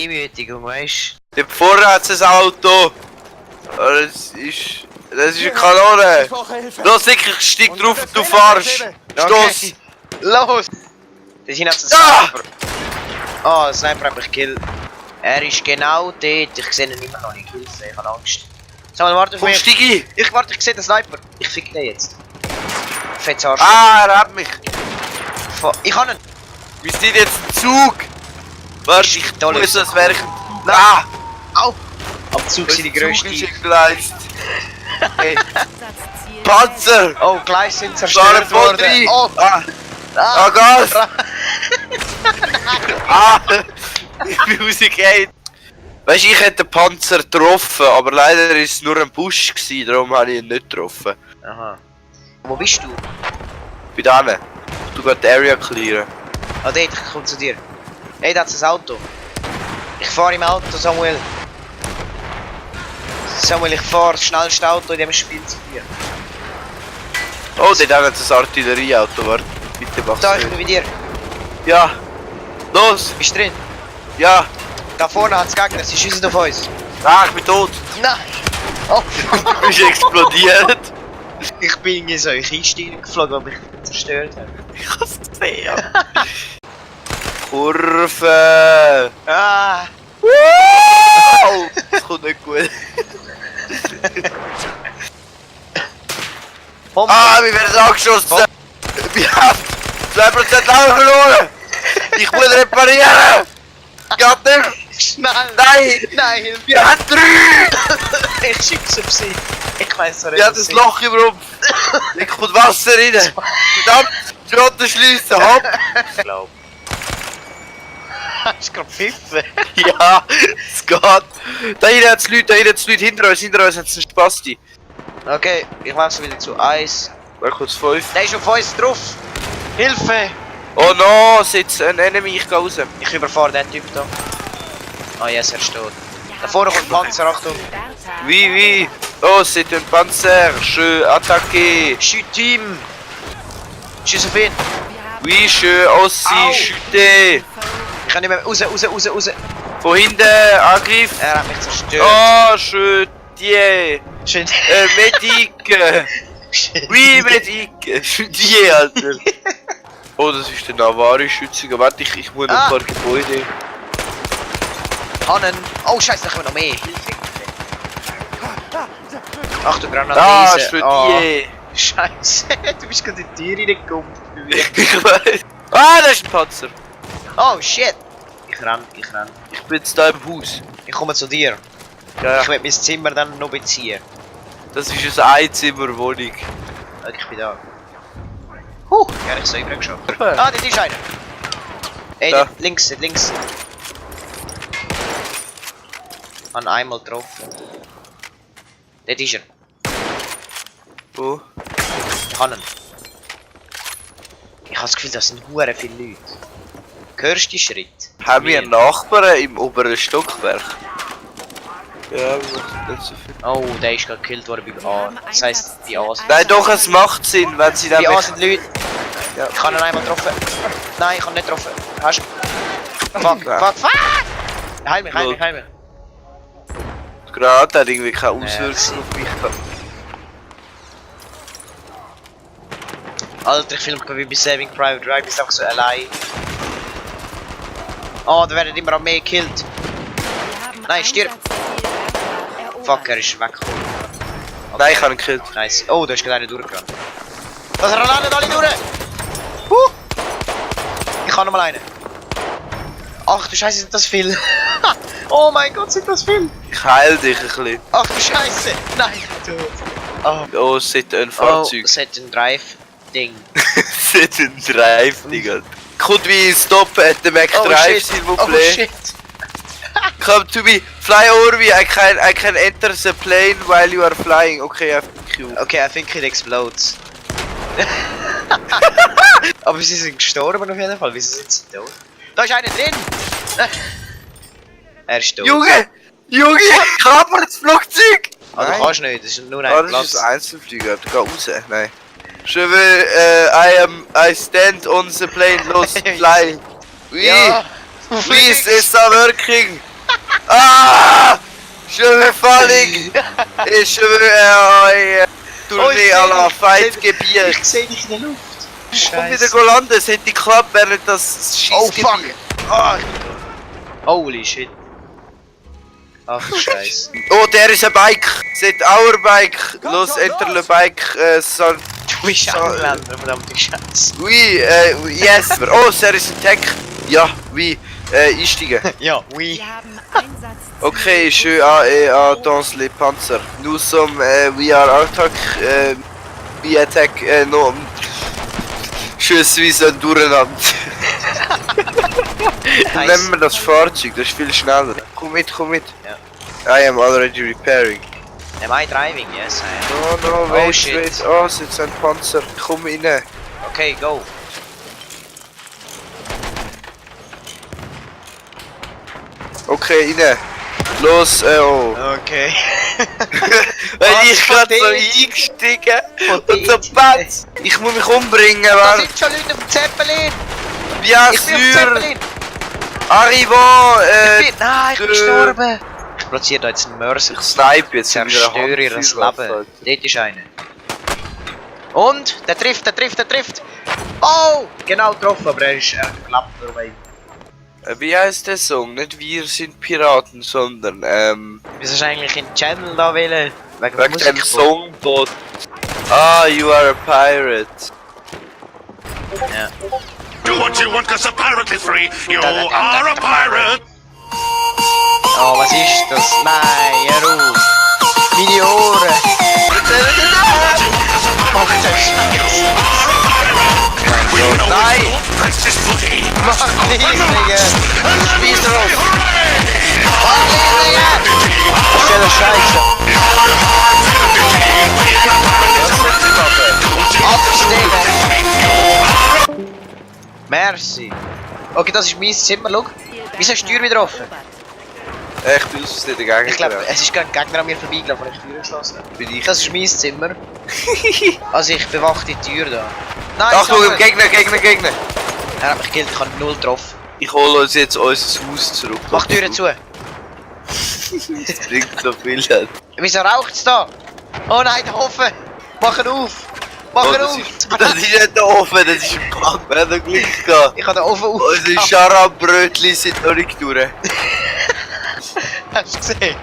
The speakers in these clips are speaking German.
Demütigung, weißt du? Dort vorne hat ein Auto. Das ist eine Kanone. Los, ich steig drauf und du fahrst. Stoss. Los! Das sind jetzt ein Sniper. Ah, der Sniper hat mich gekillt. Er ist genau dort. Ich sehe ihn immer noch nicht. Ich habe Angst. Sag mal, warte auf mich. Steig ein. Warte, ich sehe den Sniper. Ich fick den jetzt. Fettes Arsch. Ah, er hat mich. Ich kann ihn. Wir sind jetzt im Zug. Warte, ich muss das Werk. Ah! Au! Am Zug sind die grössten. Hey. Panzer! Oh, gleich sind zerstört worden. Oh! Ah, Gas! Ah! Ich bin rausgefallen. Weißt du, ich hätte den Panzer getroffen, aber leider war es nur ein Busch, darum habe ich ihn nicht getroffen. Aha. Wo bist du? Bei denen. Du gehst die Area clearen. Ah, dort, ich komme zu dir. Hey, da ist ein Auto. Ich fahre im Auto, Samuel. Samuel, ich fahre das schnellste Auto in diesem Spiel zu dir. Oh, dort haben wir ein Artillerieauto. Warte, bitte mach's. Da, ich bin bei dir. Ja. Los! Bist du drin? Ja. Da vorne hat es Gegner, sie schießen auf uns. Ah, ich bin tot. Nein! Oh, du bist explodiert. Ich bin in so eine Kiste geflogen, die mich zerstört hat. Ich hab's gesehen. Kurve! Ah! Wow! Das kommt nicht gut. Ah, wir werden angeschossen! Wir haben 2% Leben verloren! Ich muss reparieren! Geht nicht! Schnell! Nein! Nein, hilf mir! Wir haben 3! Ich schick's auf sie! Ich weiss nicht. Wir haben ein Loch im Rumpf! Da kommt Wasser rein! Verdammt! Schrotten schliessen! Hopp! Ich glaub. Hast du gerade pfiffen? Ja, es geht! Da hinten hat es Leute, hinter uns hat es einen Spasti! Okay, ich wechsle wieder zu 1. Wer kommt 5? Der ist auf uns drauf! Hilfe! Oh no, sitzt ein Enemy, ich geh raus. Ich überfahre den Typ da. Ah, yes, er steht. Da vorne kommt Panzer, Achtung! Oui! Oh, c'est un Panzer! Je attaque! Shoot ihm! Schieß auf ihn! Oui, je aussi chuter! Ich kann nicht mehr raus! Von hinten, Angriff! Er hat mich zerstört! Oh, je tiens! Schön! Medic! Oui, Medic! Je tiens, Alter! Oh, das ist der Navari-Schütziger. Warte, ich muss noch ein paar Gebäude. Hannen! Oh, Scheiße, da kommen noch mehr! Ach du Granate! Ah, je tiens! Scheiße, du bist gerade in die Tür reingekommen. Ich weiß! Ah, das ist ein Panzer! Oh shit! Ich renn. Ich bin jetzt hier im Haus. Ich komme zu dir. Ja. Ich will mein Zimmer dann noch beziehen. Das ist eine Einzimmerwohnung. Okay, ich bin da. Ja, ich so übrig schon. Ah, dort ist einer! Ey, da. dort links. An einmal getroffen. Dort ist er. Wo? Ich kann ihn. Ich habe das Gefühl, das sind hure viele Leute. Hörst du die Schritt? Haben wir Nachbarn im oberen Stockwerk? Ja, wir machen nicht so viel. Oh, der ist gerade gekillt worden bei A. Das heisst, die A sind... Nein, doch, es macht Sinn, wenn sie dann... Die A sind Leute. Ja. Ich habe ihn einmal getroffen. Nein, ich habe ihn nicht getroffen. Hast du... Fuck! Heil mich! Die Granate hat irgendwie keine Auswirkungen auf mich gehabt. Alter, ich filme wie bei Saving Private Ryan, bist einfach so allein. Oh, da werden immer mehr gekillt. Nein, stirb! Fuck, er ist weggekommen. Okay. Nein, ich habe ihn gekillt. Nice. Oh, da ist gerade einer durchgerannt. Das rennen alle durch! Ich habe noch mal einen. Ach du Scheiße, sind das viel. Oh mein Gott, sind das viel. Ich heil dich ein bisschen. Ach du Scheiße. Nein, ich bin tot. Oh, Oh, es hat ein Fahrzeug. das hat ein Drive-Ding. Es hat ein Drive, Digga. Kommt wie Stop at the Mac Drive, s'il vous Oh plaît. shit. Come to me, fly over me. I can enter the plane while you are flying. Okay, thank you. Okay, I think it explodes. Aber sie sind gestorben auf jeden Fall. Wieso sind sie tot? Da ist einer drin! Er ist tot. Junge! Kaper das Flugzeug! Ah, du kannst nicht, das ist nur ein Das Platz. ist ein Einzelflieger, geh raus. Nein. Je will, I stand on the plane, los, fly. Oui, Ja! please, it's not working. Ah! Je veux falling! Je veux Tournee à la Feindgebiet! Ich seh dich in der Luft. Komm wieder landen, es hätte geklappt, während das Oh Schießgebiet. fuck! Ah, ich bin tot. Holy shit. Ach scheiße. Oh, der ist ein Bike! C'est our Bike! Los, enter le Bike, son... Du bist Engländer, verdammte Scheiße. Oui, yes! Oh, der ist ein Tech! Ja, oui, einsteigen. Ja, oui. Wir haben Einsatz. Okay, je dans les panzers. Nous sommes, we are attack, we attack, no. Je suis ein Durcheinander. Nehmen wir das Fahrzeug, das ist viel schneller. Komm mit, komm mit. Ja. I am already repairing. Am I driving? Yes, I am. No, no, Oh, wait, shit. wait. Oh, es ist ein Panzer. Komm rein. Okay, go. Okay, rein. Los, oh. Okay. Weil ich von gerade so denen? eingestiegen Von und so denen? Patz. Ich muss mich umbringen, Da wer? sind schon Leute auf dem Zeppelin. Bien Ich bin auf dem sûr. Zeppelin. Arrivons, Nein, ich bin gestorben. Ich platziere da jetzt einen Mörser. Ich snipe jetzt Zerstöre ihr das Leben. Dort ist einer. Und? Der trifft, der trifft, der trifft. Oh! Genau getroffen, aber er ist geklappt dabei. Wie heißt der Song? Nicht wir sind Piraten, sondern Wieso hast du eigentlich in den Channel da wählen? Wegen wegen dem Songbot. Ah, you are a pirate. Ja. Do what you want, cause a pirate is free. You are a pirate. Oh, was ist das? Nein, hör auf. Meine Ohren. Mach das Scheiße. Nein! Princess Booty. Mach nicht, Digga! Spieß drauf! Mach nicht, Digga! Stell das Scheiße! Abstellen! Merci! Okay, das ist mein Zimmer, schau! Wieso ist die Tür wieder offen? Ich bin aus Versehen dagegen. Ich glaube, es ist gerade ein Gegner an mir vorbeigelaufen, als ich die Tür geschlossen habe. Bin ich. Das ist mein Zimmer. Also ich bewache die Tür da. Nein, Achtung, Samuel. Gegner! Er hat mich gekillt, ich habe 0 getroffen. Ich hole uns jetzt unser Haus zurück. Mach die Türen zu! Das bringt so viel. Wieso raucht's da? Oh nein, der Ofen! Mach ihn auf! Mach Oh, ihn das auf! ist nicht offen, das ist ein Brand. Wir haben Glück gehabt. Ich habe den Ofen auf! Unsere Scharabrötchen sind noch nicht durch. Hast du gesehen?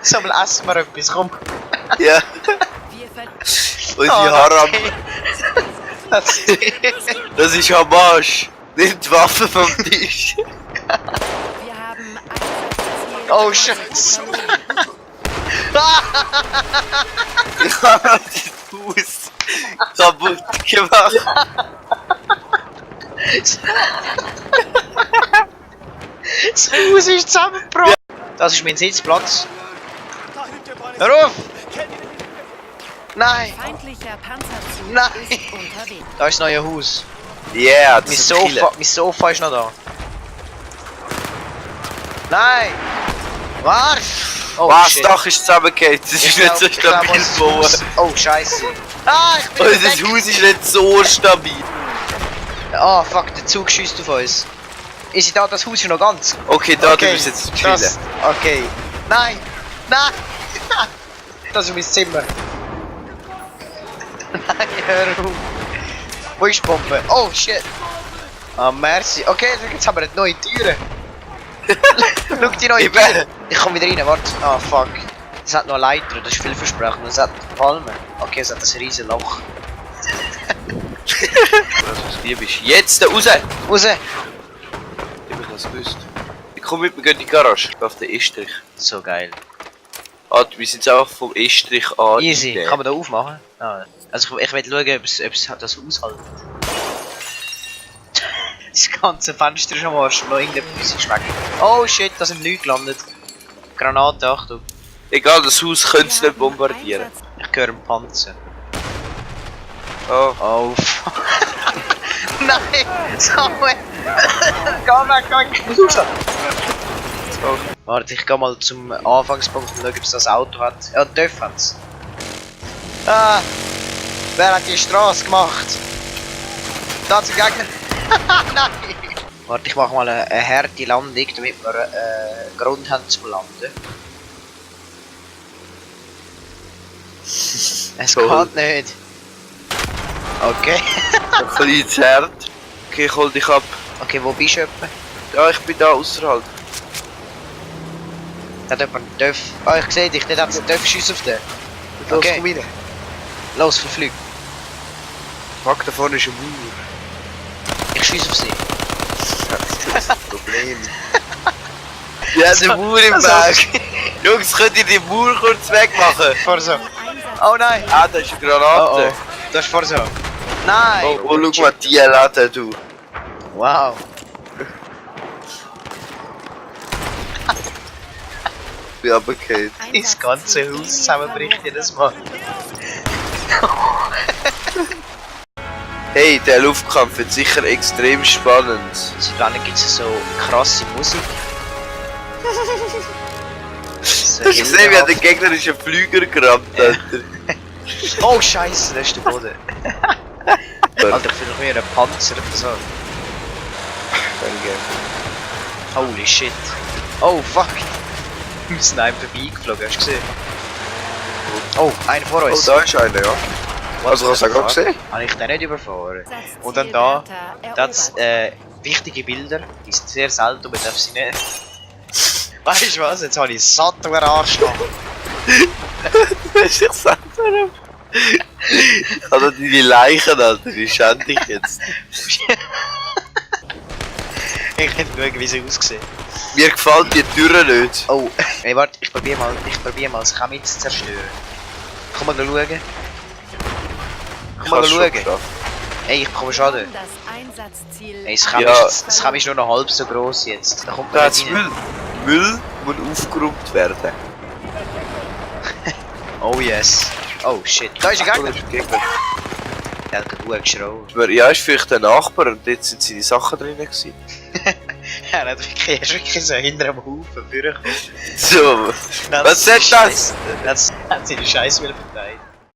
So, mal essen wir etwas, komm! Ja, Wir ver unsere Haram. okay. Das Das ist Hamas. Nimm die Waffe vom Tisch. wir haben Einsatzziel. Oh, Scheiße. Ich habe das Haus kaputt gemacht. Das Haus ist zusammengebrochen! Das ist mein Sitzplatz. Hör auf! Nein! Feindlicher Panzerzug Nein! ist unterwegs. Da ist das neue Haus. Yeah, das Mein ist ein Killer. Sofa ist noch da. Nein! Was? Oh, Was? Das shit. Dach ist zusammengefallen. Das ist nicht so stabil gebaut. Oh, Scheiße. Ah, ich bin Unser weg. Haus ist nicht so stabil. Ah, fuck, der Zug schießt auf uns. Ist da das Haus ist noch ganz? Okay, da du bist jetzt chillen. das, okay. Nein! Nein! Das ist mein Zimmer. Nein, hör auf. Wo ist die Bombe? Oh, shit. Ah, merci. Okay, jetzt haben wir eine neue Türe. Schau die neue Ich bin- Türe. Ich komm wieder rein, warte. Ah, fuck. Es hat noch eine Leiter, das ist vielversprechend. Es hat Palmen. Okay, es hat ein riesen Loch. Was du bist. Jetzt da raus! Raus! Ich hab das gewusst. Ich komm mit, wir gehen in die Garage. Auf den Estrich. So geil. Ah, wir sind jetzt einfach vom Estrich an. Easy. Kann man da aufmachen? Ah. Also ich will schauen, ob es das aushält. Das ganze Fenster ist am Arsch, noch irgendetwas schmeckt. Oh shit, da sind Leute gelandet. Granate, Achtung. Egal, das Haus Wir könnt ihr nicht haben bombardieren. Einsatz- Ich höre einen Panzer. Oh. Oh fuck. Nein! Samuel! Geh weg, geh weg! Ich muss raus! Oh. Warte, ich geh mal zum Anfangspunkt und schau, ob es das Auto hat. Ja, dürfen hat's. Ah! Wer hat die Straße gemacht? Da sind Gegner. Nein! Warte, ich mache mal eine harte Landung, damit wir Grund haben zum Landen. Es Cool. geht nicht. Okay. Ein kleines Herd. Okay, ich hol dich ab. Okay, wo bist du etwa? Ja, ich bin da außerhalb. Hat jemand Döff? Ah, ich sehe dich, dort hat es einen Döff-Schuss auf den. Los, Okay. komm rein. Los, verflüg. Fuck, da vorne ist ein Mauer. Ich schieße auf sie. Das ist das Problem. Ja, der Mauer im Weg. Jungs, könnt ihr die Mauer kurz wegmachen? Vor so. Einsatz. Oh nein! Ah, da ist eine Oh Granate. oh. Das ist vor so. Nein! Oh, oh, schau mal, die Latte, du. Wow. Ich bin runtergefallen. Das ganze Haus zusammenbricht jedes Mal. Hey, der Luftkampf wird sicher extrem spannend. Seit wann gibt es so krasse Musik? So Hast du gesehen, wie der gegnerische Flüger gerammt hat? Oh Scheiße, das ist der Boden. Alter, ich fühle mich wie ein Panzer oder so. Holy shit. Oh fuck. Wir sind einem vorbeigeflogen, hast du gesehen? Oh, einer vor Oh, uns. da ist einer, ja. Also, hast du auch gesehen? Habe ich den nicht überfahren? Einsatzziel Und dann da, Bertha das erobert. wichtige Bilder, die sind sehr selten und man darf sie nicht. Weißt du was, jetzt habe ich satt über den Arschloch. Das ist doch selber. Also deine Leichen, Alter, wie schänd ich jetzt? Ich kann schauen, wie sie aussehen. Mir gefällt die Tür nicht. Oh, hey, warte, ich probiere mal das Chemie zu zerstören. Komm mal schauen. Komm mal Kannst schon schauen. geschafft. Hey, ich bekomme Schaden. Das Einsatzziel. Hey, das Chemie, Ja. das Chemie ist nur noch halb so gross jetzt. Da kommt Da man hat's nicht rein. Müll. Müll muss aufgeräumt werden. Oh yes. Oh shit. Da ist ein Oh, Gegner. das ist ein Gegner. Der hat gerade geschraubt. Aber ja, ist vielleicht der Nachbar und dort sind seine Sachen drin gewesen. Er hat wirklich so hinter dem Haufen vorgekommen. So, was ist das? Er hat seine Scheiße wieder verteilt.